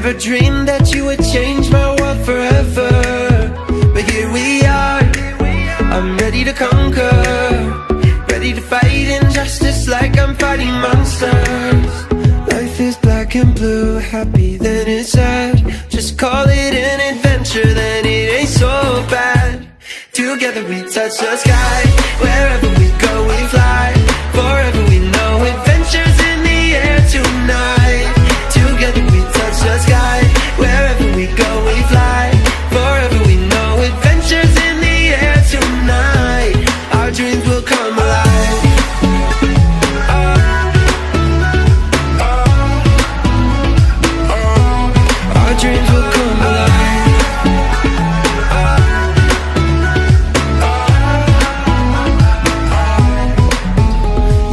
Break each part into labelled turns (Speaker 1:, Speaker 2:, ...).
Speaker 1: never dreamed that you would change my world forever, but here we are. I'm ready to conquer, ready to fight injustice like I'm fighting monsters. Life is black and blue, happy then it's sad. Just call it an adventure, then it ain't so bad. Together we touch the sky, wherever we go we fly. Forever we know adventures in the air tonight. Together we touch the sky, wherever we go we fly. Forever we know adventures in the air tonight. Our dreams will come alive. Our dreams will come alive.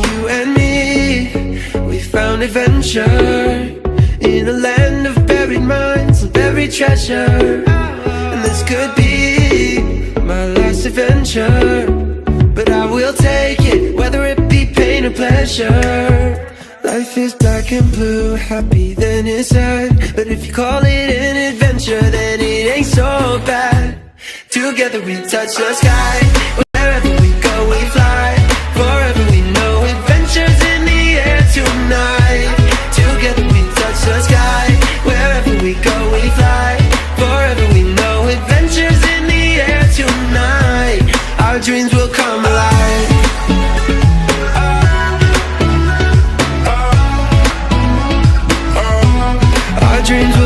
Speaker 1: You and me, we found adventure in a land of buried mines and buried treasure. And this could be my last adventure, but I will take it, whether it be pain or pleasure. Life is black and blue, happy then it's sad. But if you call it an adventure, then it ain't so bad. Together we touch the sky, wherever we go we fly. Forever we know adventures in the air tonight. Together we touch the sky, wherever we go we fly. Forever we know adventures in the air tonight. Our dreams will come alive. Our dreams will